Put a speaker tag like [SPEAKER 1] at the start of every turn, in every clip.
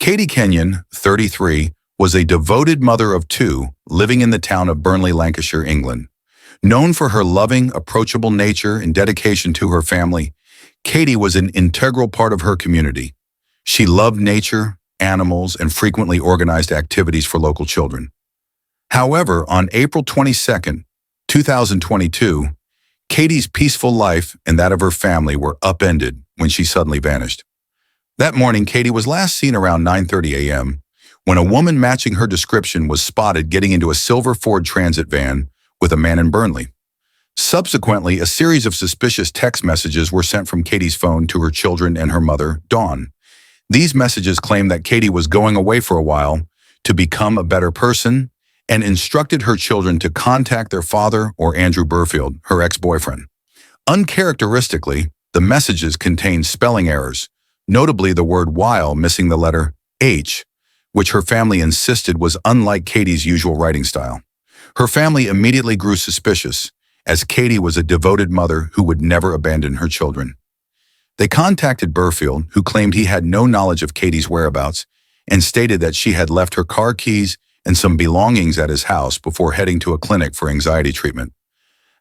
[SPEAKER 1] Katie Kenyon, 33, was a devoted mother of two living in the town of Burnley, Lancashire, England. Known for her loving, approachable nature and dedication to her family, Katie was an integral part of her community. She loved nature, animals, and frequently organized activities for local children. However, on April 22, 2022, Katie's peaceful life and that of her family were upended when she suddenly vanished. That morning, Katie was last seen around 9:30 a.m. when a woman matching her description was spotted getting into a silver Ford Transit van with a man in Burnley. Subsequently, a series of suspicious text messages were sent from Katie's phone to her children and her mother, Dawn. These messages claimed that Katie was going away for a while to become a better person and instructed her children to contact their father or Andrew Burfield, her ex-boyfriend. Uncharacteristically, the messages contained spelling errors, notably the word while missing the letter H, which her family insisted was unlike Katie's usual writing style. Her family immediately grew suspicious, as Katie was a devoted mother who would never abandon her children. They contacted Burfield, who claimed he had no knowledge of Katie's whereabouts and stated that she had left her car keys and some belongings at his house before heading to a clinic for anxiety treatment.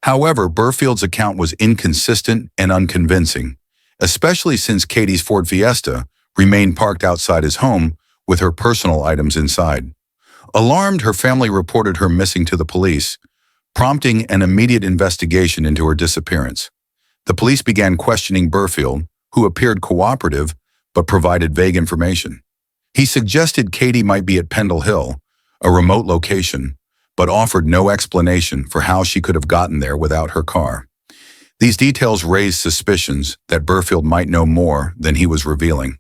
[SPEAKER 1] However, Burfield's account was inconsistent and unconvincing, especially since Katie's Ford Fiesta remained parked outside his home with her personal items inside. Alarmed, her family reported her missing to the police, prompting an immediate investigation into her disappearance. The police began questioning Burfield, who appeared cooperative but provided vague information. He suggested Katie might be at Pendle Hill, a remote location, but offered no explanation for how she could have gotten there without her car. These details raised suspicions that Burfield might know more than he was revealing.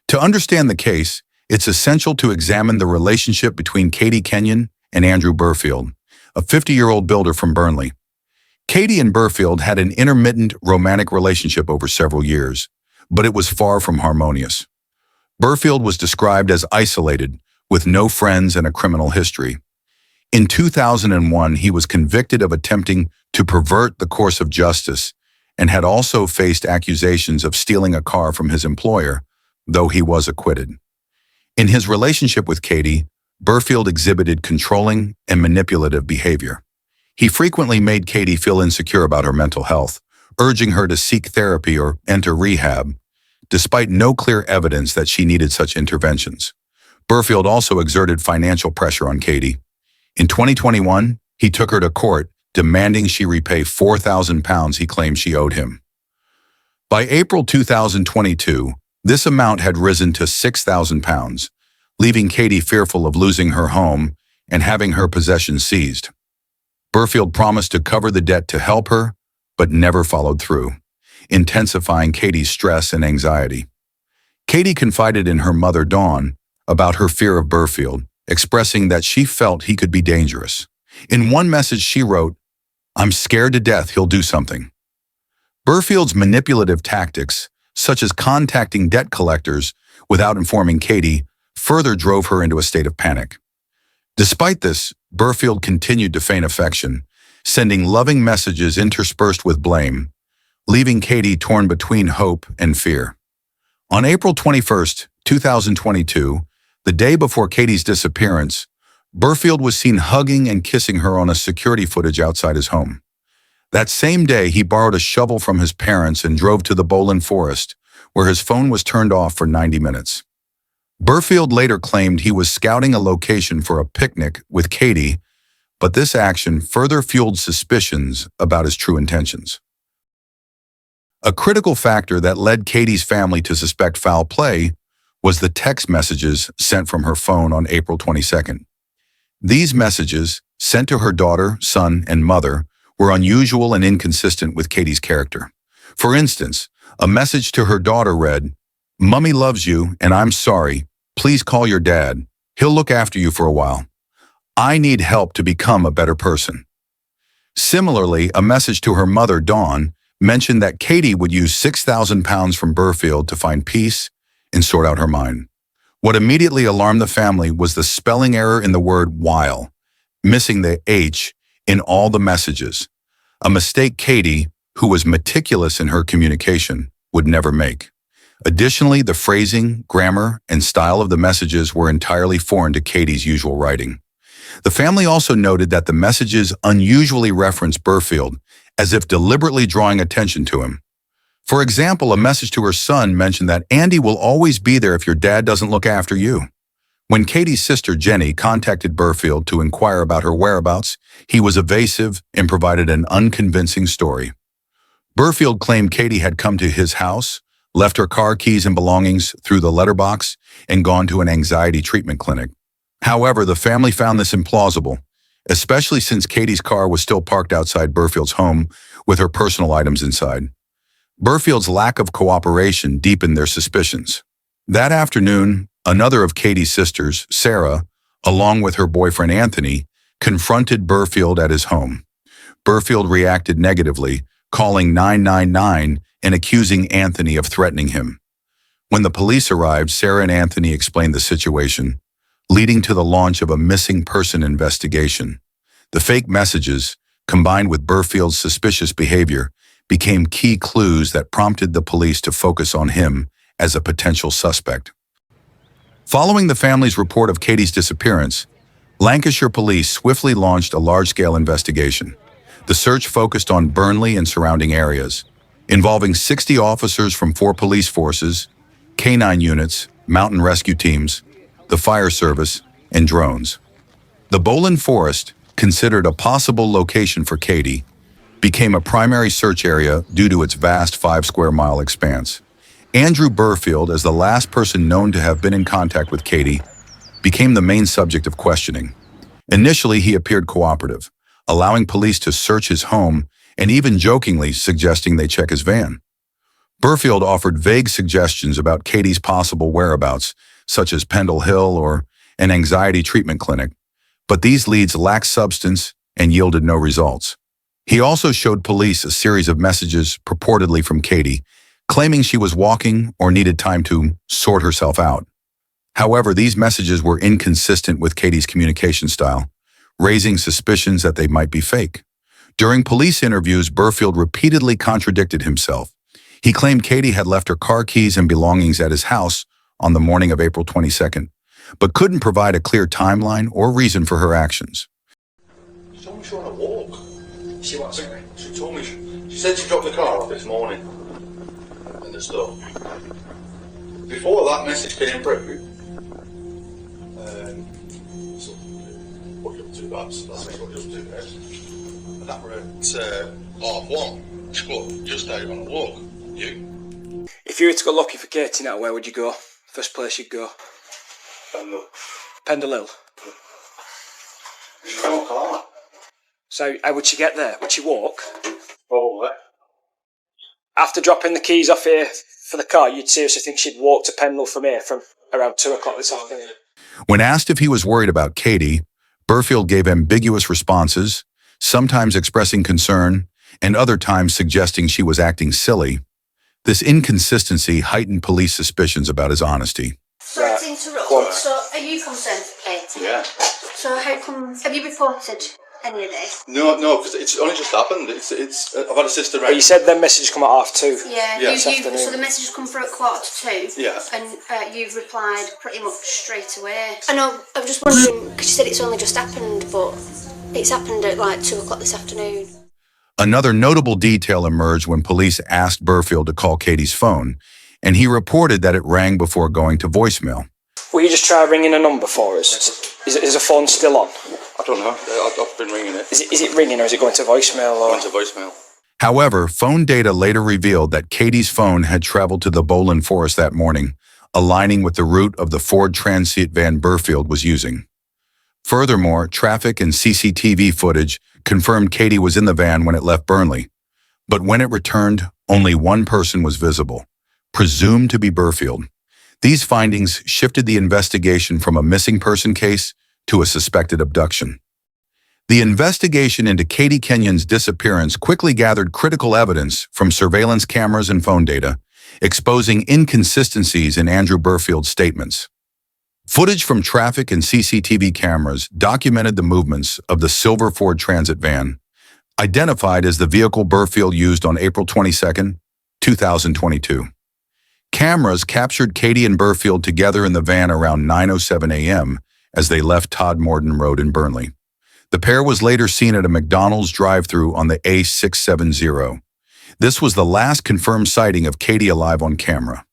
[SPEAKER 1] To understand the case, it's essential to examine the relationship between Katie Kenyon and Andrew Burfield, a 50-year-old builder from Burnley. Katie and Burfield had an intermittent romantic relationship over several years, but it was far from harmonious. Burfield was described as isolated, with no friends and a criminal history. In 2001, he was convicted of attempting to pervert the course of justice and had also faced accusations of stealing a car from his employer, though he was acquitted. In his relationship with Katie, Burfield exhibited controlling and manipulative behavior. He frequently made Katie feel insecure about her mental health, urging her to seek therapy or enter rehab, despite no clear evidence that she needed such interventions. Burfield also exerted financial pressure on Katie. In 2021, he took her to court, demanding she repay £4,000 he claimed she owed him. By April 2022, this amount had risen to £6,000, leaving Katie fearful of losing her home and having her possessions seized. Burfield promised to cover the debt to help her, but never followed through, intensifying Katie's stress and anxiety. Katie confided in her mother, Dawn, about her fear of Burfield, expressing that she felt he could be dangerous. In one message she wrote, "I'm scared to death he'll do something." Burfield's manipulative tactics, such as contacting debt collectors without informing Katie, further drove her into a state of panic. Despite this, Burfield continued to feign affection, sending loving messages interspersed with blame, leaving Katie torn between hope and fear. On April 21, 2022, the day before Katie's disappearance, Burfield was seen hugging and kissing her on a security footage outside his home. That same day, he borrowed a shovel from his parents and drove to the Boland Forest, where his phone was turned off for 90 minutes. Burfield later claimed he was scouting a location for a picnic with Katie, but this action further fueled suspicions about his true intentions. A critical factor that led Katie's family to suspect foul play was the text messages sent from her phone on April 22nd. These messages, sent to her daughter, son, and mother, were unusual and inconsistent with Katie's character. For instance, a message to her daughter read, "Mummy loves you, and I'm sorry. Please call your dad. He'll look after you for a while. I need help to become a better person." Similarly, a message to her mother, Dawn, mentioned that Katie would use £6,000 from Burfield to find peace and sort out her mind. What immediately alarmed the family was the spelling error in the word while, missing the H in all the messages, a mistake Katie, who was meticulous in her communication, would never make. Additionally, the phrasing, grammar, and style of the messages were entirely foreign to Katie's usual writing. The family also noted that the messages unusually referenced Burfield, as if deliberately drawing attention to him. For example, a message to her son mentioned that Andy will always be there if your dad doesn't look after you. When Katie's sister Jenny contacted Burfield to inquire about her whereabouts, he was evasive and provided an unconvincing story. Burfield claimed Katie had come to his house, left her car keys and belongings through the letterbox, and gone to an anxiety treatment clinic. However, the family found this implausible, especially since Katie's car was still parked outside Burfield's home with her personal items inside. Burfield's lack of cooperation deepened their suspicions. That afternoon, another of Katie's sisters, Sarah, along with her boyfriend Anthony, confronted Burfield at his home. Burfield reacted negatively, calling 999 and accusing Anthony of threatening him. When the police arrived, Sarah and Anthony explained the situation, leading to the launch of a missing person investigation. The fake messages, combined with Burfield's suspicious behavior, became key clues that prompted the police to focus on him as a potential suspect. Following the family's report of Katie's disappearance, Lancashire police swiftly launched a large-scale investigation. The search focused on Burnley and surrounding areas, involving 60 officers from 4 police forces, K9 units, mountain rescue teams, the fire service, and drones. The Boland Forest, considered a possible location for Katie, became a primary search area due to its vast 5-square-mile expanse. Andrew Burfield, as the last person known to have been in contact with Katie, became the main subject of questioning. Initially, he appeared cooperative, allowing police to search his home and even jokingly suggesting they check his van. Burfield offered vague suggestions about Katie's possible whereabouts, such as Pendle Hill or an anxiety treatment clinic, but these leads lacked substance and yielded no results. He also showed police a series of messages purportedly from Katie, claiming she was walking or needed time to sort herself out. However, these messages were inconsistent with Katie's communication style, raising suspicions that they might be fake. During police interviews, Burfield repeatedly contradicted himself. He claimed Katie had left her car keys and belongings at his house on the morning of April 22nd, but couldn't provide a clear timeline or reason for her actions.
[SPEAKER 2] She told me she went on a walk. She what, sorry? She told me, she said she dropped the car off this morning and the stuff. Before that message came through, so, what you up to, that's what you up to, guys. And that were at 1:30, but just out on a walk. You?
[SPEAKER 3] If you were to go looking for Katie now, where would you go? First place you'd go? Pendle Hill.
[SPEAKER 2] She's got a car.
[SPEAKER 3] So how would she get there? Would she walk?
[SPEAKER 2] Probably.
[SPEAKER 3] After dropping the keys off here for the car, you'd seriously think she'd walk to Pendle from here from around 2 o'clock this afternoon?
[SPEAKER 1] When asked if he was worried about Katie, Burfield gave ambiguous responses, sometimes expressing concern, and other times suggesting she was acting silly. This inconsistency heightened police suspicions about his honesty.
[SPEAKER 4] Sorry to interrupt. So, are you concerned for Katie?
[SPEAKER 2] Yeah.
[SPEAKER 4] So, how come? Have you reported any of this?
[SPEAKER 2] No, because it's only just happened. It's. I've had a sister.
[SPEAKER 3] But you said them messages come at 2:30.
[SPEAKER 4] Yeah.
[SPEAKER 2] this
[SPEAKER 4] So the messages come through at 1:45.
[SPEAKER 2] Yeah.
[SPEAKER 4] And you've replied pretty much straight away. I know. I was just wondering because you said it's only just happened, but it's happened at like 2 o'clock this afternoon.
[SPEAKER 1] Another notable detail emerged when police asked Burfield to call Katie's phone, and he reported that it rang before going to voicemail.
[SPEAKER 3] Will you just try ringing a number for us? Is the phone still on?
[SPEAKER 2] I don't know. I've been ringing it.
[SPEAKER 3] Is it ringing or is it going to voicemail? Or?
[SPEAKER 2] Going to voicemail.
[SPEAKER 1] However, phone data later revealed that Katie's phone had traveled to the Boland Forest that morning, aligning with the route of the Ford Transit van Burfield was using. Furthermore, traffic and CCTV footage confirmed Katie was in the van when it left Burnley. But when it returned, only one person was visible, presumed to be Burfield. These findings shifted the investigation from a missing person case to a suspected abduction. The investigation into Katie Kenyon's disappearance quickly gathered critical evidence from surveillance cameras and phone data, exposing inconsistencies in Andrew Burfield's statements. Footage from traffic and CCTV cameras documented the movements of the silver Ford Transit van, identified as the vehicle Burfield used on April 22, 2022. Cameras captured Katie and Burfield together in the van around 9:07 a.m. as they left Todmorden Road in Burnley. The pair was later seen at a McDonald's drive-thru on the A670. This was the last confirmed sighting of Katie alive on camera.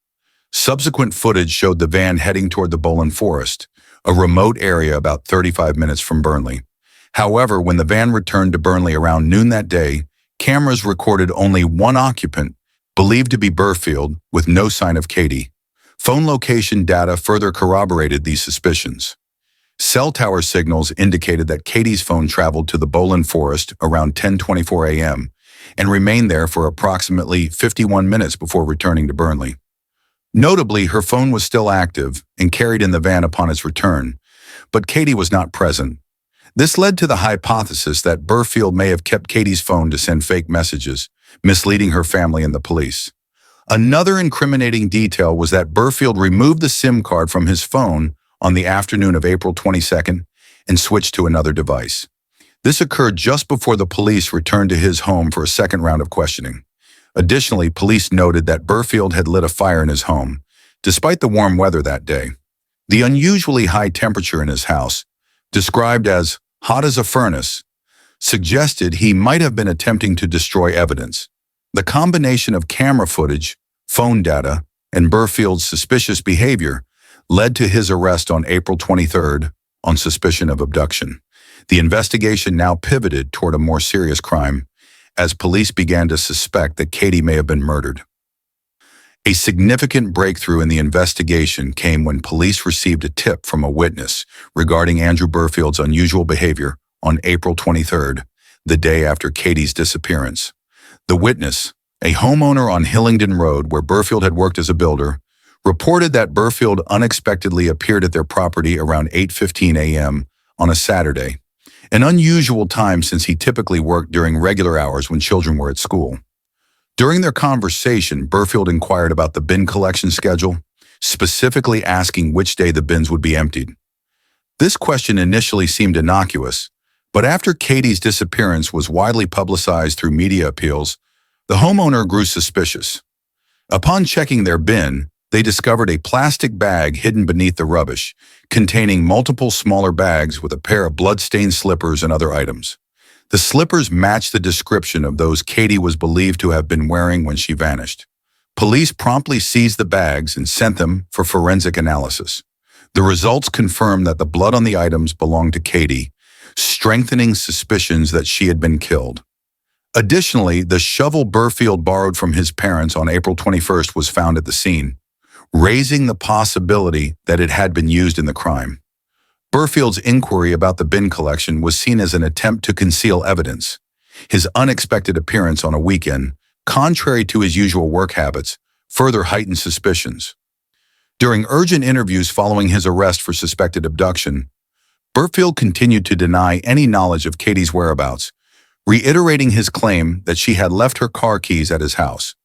[SPEAKER 1] Subsequent footage showed the van heading toward the Boland Forest, a remote area about 35 minutes from Burnley. However, when the van returned to Burnley around noon that day, cameras recorded only one occupant, believed to be Burfield, with no sign of Katie. Phone location data further corroborated these suspicions. Cell tower signals indicated that Katie's phone traveled to the Boland Forest around 10:24 a.m. and remained there for approximately 51 minutes before returning to Burnley. Notably, her phone was still active and carried in the van upon its return, but Katie was not present. This led to the hypothesis that Burfield may have kept Katie's phone to send fake messages, misleading her family and the police. Another incriminating detail was that Burfield removed the SIM card from his phone on the afternoon of April 22nd and switched to another device. This occurred just before the police returned to his home for a second round of questioning. Additionally, police noted that Burfield had lit a fire in his home, despite the warm weather that day. The unusually high temperature in his house, described as hot as a furnace, suggested he might have been attempting to destroy evidence. The combination of camera footage, phone data, and Burfield's suspicious behavior led to his arrest on April 23rd on suspicion of abduction. The investigation now pivoted toward a more serious crime, as police began to suspect that Katie may have been murdered. A significant breakthrough in the investigation came when police received a tip from a witness regarding Andrew Burfield's unusual behavior on April 23rd, the day after Katie's disappearance. The witness, a homeowner on Hillingdon Road where Burfield had worked as a builder, reported that Burfield unexpectedly appeared at their property around 8:15 a.m. on a Saturday, an unusual time since he typically worked during regular hours when children were at school. During their conversation, Burfield inquired about the bin collection schedule, specifically asking which day the bins would be emptied. This question initially seemed innocuous, but after Katie's disappearance was widely publicized through media appeals, the homeowner grew suspicious. Upon checking their bin, they discovered a plastic bag hidden beneath the rubbish, containing multiple smaller bags with a pair of blood-stained slippers and other items. The slippers matched the description of those Katie was believed to have been wearing when she vanished. Police promptly seized the bags and sent them for forensic analysis. The results confirmed that the blood on the items belonged to Katie, strengthening suspicions that she had been killed. Additionally, the shovel Burfield borrowed from his parents on April 21st was found at the scene, raising the possibility that it had been used in the crime. Burfield's inquiry about the bin collection was seen as an attempt to conceal evidence. His unexpected appearance on a weekend, contrary to his usual work habits, further heightened suspicions. During urgent interviews following his arrest for suspected abduction, Burfield continued to deny any knowledge of Katie's whereabouts, reiterating his claim that she had left her car keys at his house.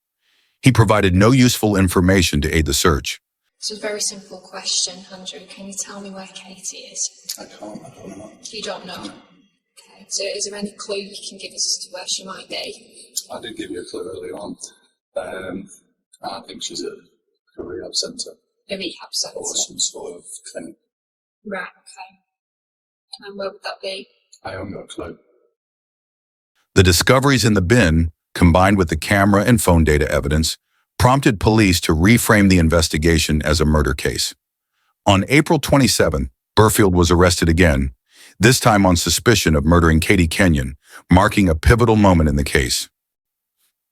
[SPEAKER 1] He provided no useful information to aid the search.
[SPEAKER 5] It's a very simple question, Andrew. Can you tell me where Katie is?
[SPEAKER 2] I don't know.
[SPEAKER 5] You don't know? Okay. So is there any clue you can give us as to where she might be?
[SPEAKER 2] I did give you a clue early on. I think she's at a rehab centre.
[SPEAKER 5] A rehab centre?
[SPEAKER 2] Or some sort of clinic.
[SPEAKER 5] Right, okay. And where would that be?
[SPEAKER 2] I haven't got a clue.
[SPEAKER 1] The discoveries in the bin, combined with the camera and phone data evidence, prompted police to reframe the investigation as a murder case. On April 27th, Burfield was arrested again, this time on suspicion of murdering Katie Kenyon, marking a pivotal moment in the case.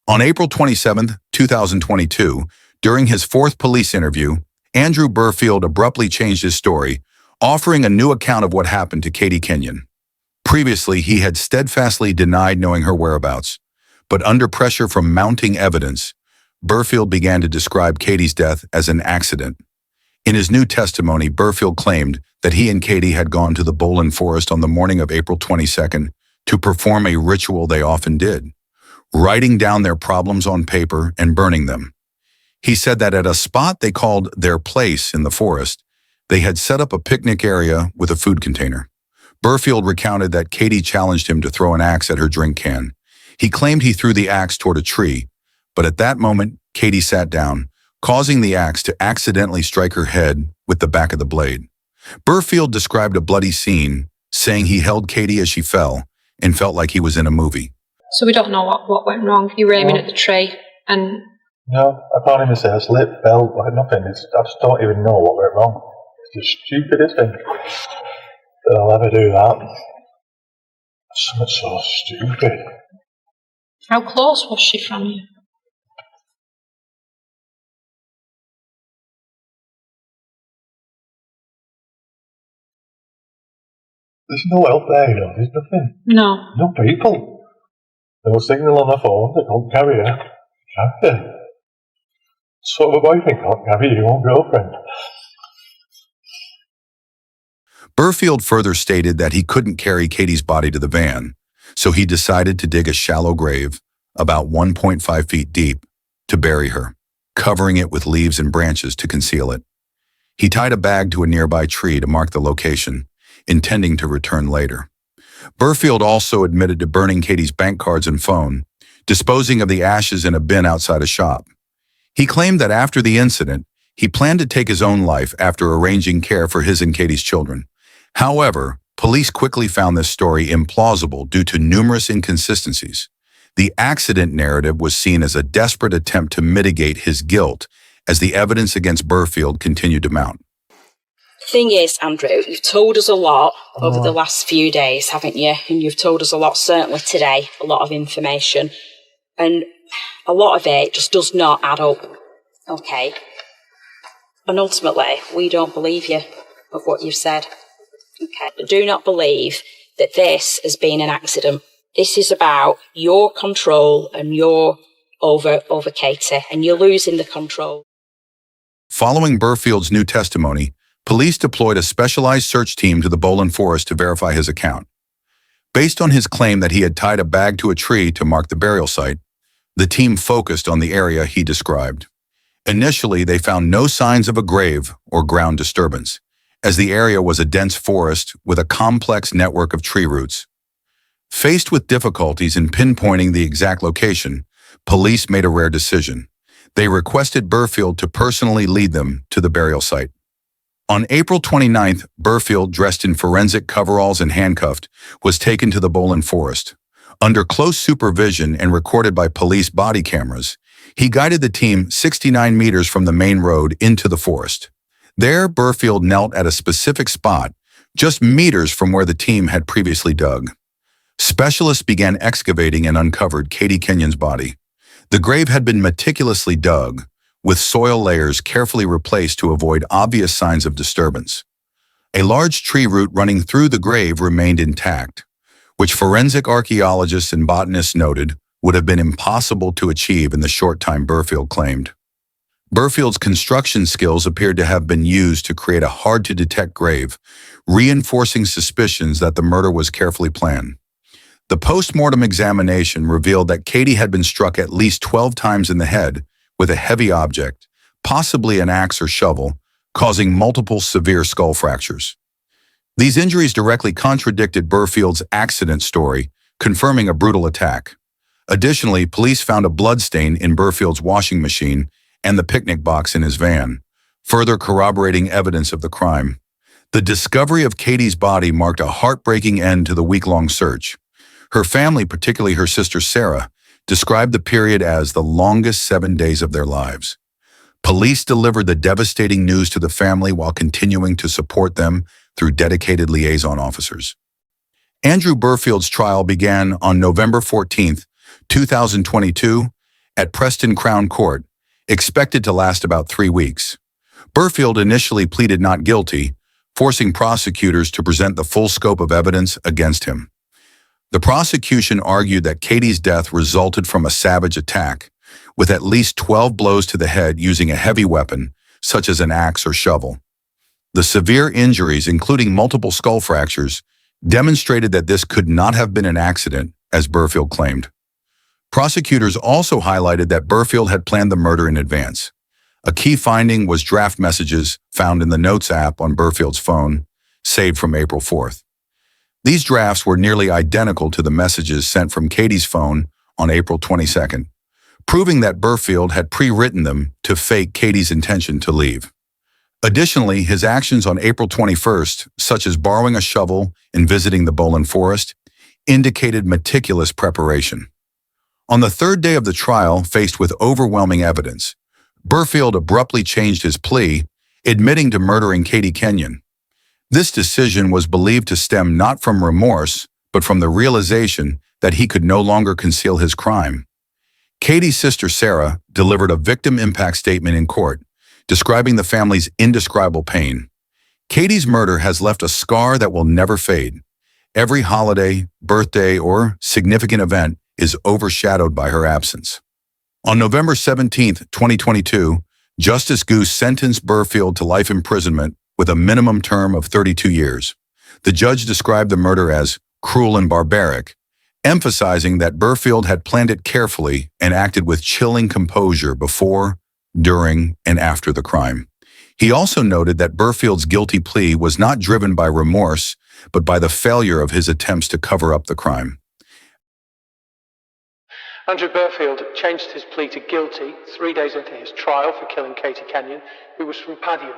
[SPEAKER 1] On April 27th, 2022, during his fourth police interview, Andrew Burfield abruptly changed his story, offering a new account of what happened to Katie Kenyon. Previously, he had steadfastly denied knowing her whereabouts, but under pressure from mounting evidence, Burfield began to describe Katie's death as an accident. In his new testimony, Burfield claimed that he and Katie had gone to the Boland Forest on the morning of April 22nd to perform a ritual they often did, writing down their problems on paper and burning them. He said that at a spot they called their place in the forest, they had set up a picnic area with a food container. Burfield recounted that Katie challenged him to throw an axe at her drink can. He claimed he threw the axe toward a tree, but at that moment, Katie sat down, causing the axe to accidentally strike her head with the back of the blade. Burfield described a bloody scene, saying he held Katie as she fell and felt like he was in a movie.
[SPEAKER 5] So we don't know what went wrong. You were aiming at the tree and...
[SPEAKER 6] No, I can't even say I slipped, fell, like nothing. I just don't even know what went wrong. It's the stupidest thing that I'll ever do that. Something so stupid.
[SPEAKER 5] How close was she from you?
[SPEAKER 6] There's no help there, you know, there's nothing.
[SPEAKER 5] No.
[SPEAKER 6] No people. No signal on the phone, they can't carry her. Carry her. Sort of a boyfriend can't carry your own girlfriend.
[SPEAKER 1] Burfield further stated that he couldn't carry Katie's body to the van, so he decided to dig a shallow grave, about 1.5 feet deep, to bury her, covering it with leaves and branches to conceal it. He tied a bag to a nearby tree to mark the location, intending to return later. Burfield also admitted to burning Katie's bank cards and phone, disposing of the ashes in a bin outside a shop. He claimed that after the incident, he planned to take his own life after arranging care for his and Katie's children. However, police quickly found this story implausible due to numerous inconsistencies. The accident narrative was seen as a desperate attempt to mitigate his guilt as the evidence against Burfield continued to mount.
[SPEAKER 7] Thing is, Andrew, you've told us a lot over the last few days, haven't you? And you've told us a lot, certainly today, a lot of information. And a lot of it just does not add up, okay? And ultimately, we don't believe you of what you've said, okay? But do not believe that this has been an accident. This is about your control and your over Katie, and you're losing the control.
[SPEAKER 1] Following Burfield's new testimony, police deployed a specialized search team to the Boland Forest to verify his account. Based on his claim that he had tied a bag to a tree to mark the burial site, the team focused on the area he described. Initially, they found no signs of a grave or ground disturbance, as the area was a dense forest with a complex network of tree roots. Faced with difficulties in pinpointing the exact location, police made a rare decision. They requested Burfield to personally lead them to the burial site. On April 29th, Burfield, dressed in forensic coveralls and handcuffed, was taken to the Boland Forest. Under close supervision and recorded by police body cameras, he guided the team 69 meters from the main road into the forest. There, Burfield knelt at a specific spot, just meters from where the team had previously dug. Specialists began excavating and uncovered Katie Kenyon's body. The grave had been meticulously dug, with soil layers carefully replaced to avoid obvious signs of disturbance. A large tree root running through the grave remained intact, which forensic archaeologists and botanists noted would have been impossible to achieve in the short time Burfield claimed. Burfield's construction skills appeared to have been used to create a hard-to-detect grave, reinforcing suspicions that the murder was carefully planned. The post-mortem examination revealed that Katie had been struck at least 12 times in the head with a heavy object, possibly an axe or shovel, causing multiple severe skull fractures. These injuries directly contradicted Burfield's accident story, confirming a brutal attack. Additionally, police found a bloodstain in Burfield's washing machine and the picnic box in his van, further corroborating evidence of the crime. The discovery of Katie's body marked a heartbreaking end to the week-long search. Her family, particularly her sister Sarah, described the period as the longest 7 days of their lives. Police delivered the devastating news to the family while continuing to support them through dedicated liaison officers. Andrew Burfield's trial began on November 14, 2022, at Preston Crown Court, expected to last about 3 weeks. Burfield initially pleaded not guilty, forcing prosecutors to present the full scope of evidence against him. The prosecution argued that Katie's death resulted from a savage attack, with at least 12 blows to the head using a heavy weapon, such as an axe or shovel. The severe injuries, including multiple skull fractures, demonstrated that this could not have been an accident, as Burfield claimed. Prosecutors also highlighted that Burfield had planned the murder in advance. A key finding was draft messages found in the Notes app on Burfield's phone, saved from April 4th. These drafts were nearly identical to the messages sent from Katie's phone on April 22nd. proving that Burfield had pre-written them to fake Katie's intention to leave. Additionally, his actions on April 21st, such as borrowing a shovel and visiting the Boland Forest, indicated meticulous preparation. On the third day of the trial, faced with overwhelming evidence, Burfield abruptly changed his plea, admitting to murdering Katie Kenyon. This decision was believed to stem not from remorse, but from the realization that he could no longer conceal his crime. Katie's sister Sarah delivered a victim impact statement in court, describing the family's indescribable pain. Katie's murder has left a scar that will never fade. Every holiday, birthday, or significant event is overshadowed by her absence. On November 17, 2022, Justice Goose sentenced Burfield to life imprisonment with a minimum term of 32 years. The judge described the murder as cruel and barbaric, emphasizing that Burfield had planned it carefully and acted with chilling composure before, during, and after the crime. He also noted that Burfield's guilty plea was not driven by remorse, but by the failure of his attempts to cover up the crime.
[SPEAKER 8] Andrew Burfield changed his plea to guilty 3 days into his trial for killing Katie Kenyon, who was from Padiham.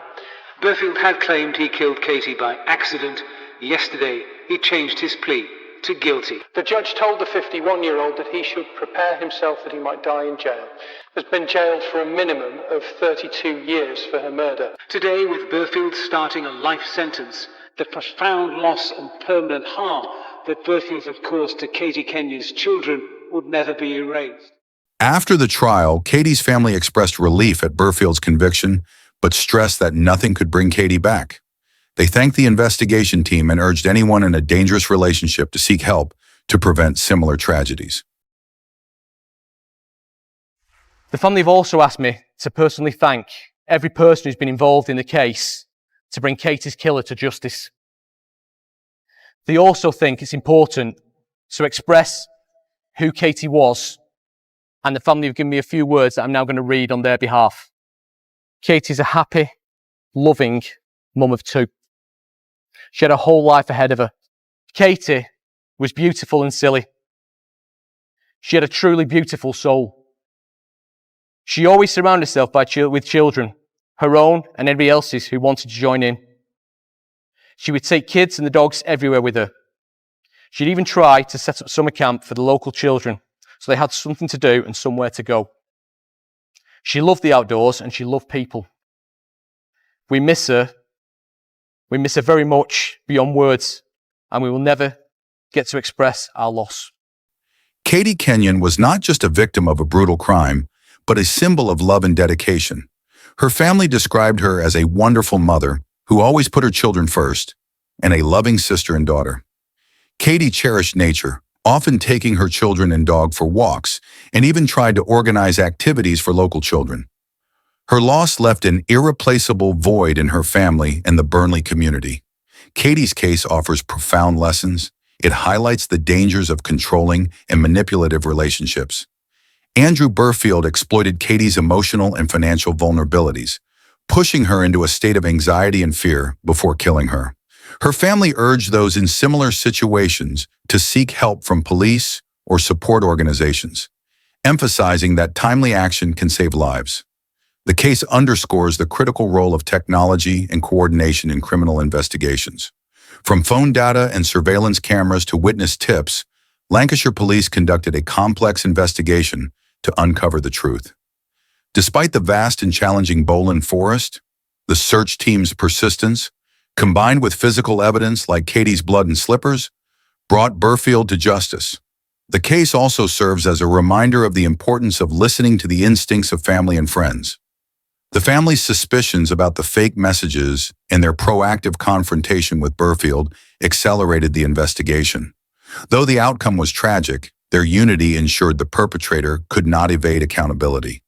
[SPEAKER 9] Burfield had claimed he killed Katie by accident. Yesterday, he changed his plea to guilty.
[SPEAKER 8] The judge told the 51-year-old that he should prepare himself that he might die in jail. Has been jailed for a minimum of 32 years for her murder.
[SPEAKER 9] Today, with Burfield starting a life sentence, the profound loss and permanent harm that Burfield had caused to Katie Kenyon's children would never be erased.
[SPEAKER 1] After the trial, Katie's family expressed relief at Burfield's conviction, but stressed that nothing could bring Katie back. They thanked the investigation team and urged anyone in a dangerous relationship to seek help to prevent similar tragedies.
[SPEAKER 10] The family have also asked me to personally thank every person who's been involved in the case to bring Katie's killer to justice. They also think it's important to express who Katie was, and the family have given me a few words that I'm now going to read on their behalf. Katie's a happy, loving mum of 2. She had a whole life ahead of her. Katie was beautiful and silly. She had a truly beautiful soul. She always surrounded herself with children, her own and everybody else's who wanted to join in. She would take kids and the dogs everywhere with her. She'd even try to set up summer camp for the local children so they had something to do and somewhere to go. She loved the outdoors and she loved people. We miss her. We miss her very much beyond words, and we will never get to express our loss.
[SPEAKER 1] Katie Kenyon was not just a victim of a brutal crime, but a symbol of love and dedication. Her family described her as a wonderful mother who always put her children first, and a loving sister and daughter. Katie cherished nature, often taking her children and dog for walks, and even tried to organize activities for local children. Her loss left an irreplaceable void in her family and the Burnley community. Katie's case offers profound lessons. It highlights the dangers of controlling and manipulative relationships. Andrew Burfield exploited Katie's emotional and financial vulnerabilities, pushing her into a state of anxiety and fear before killing her. Her family urged those in similar situations to seek help from police or support organizations, emphasizing that timely action can save lives. The case underscores the critical role of technology and coordination in criminal investigations. From phone data and surveillance cameras to witness tips, Lancashire police conducted a complex investigation to uncover the truth. Despite the vast and challenging Boland Forest, the search team's persistence, combined with physical evidence like Katie's blood and slippers, brought Burfield to justice. The case also serves as a reminder of the importance of listening to the instincts of family and friends. The family's suspicions about the fake messages and their proactive confrontation with Burfield accelerated the investigation. Though the outcome was tragic, their unity ensured the perpetrator could not evade accountability.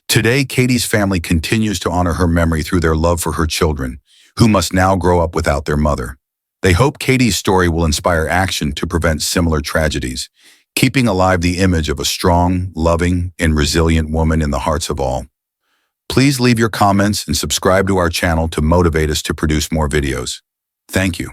[SPEAKER 1] Today, Katie's family continues to honor her memory through their love for her children, who must now grow up without their mother. They hope Katie's story will inspire action to prevent similar tragedies, keeping alive the image of a strong, loving, and resilient woman in the hearts of all. Please leave your comments and subscribe to our channel to motivate us to produce more videos. Thank you.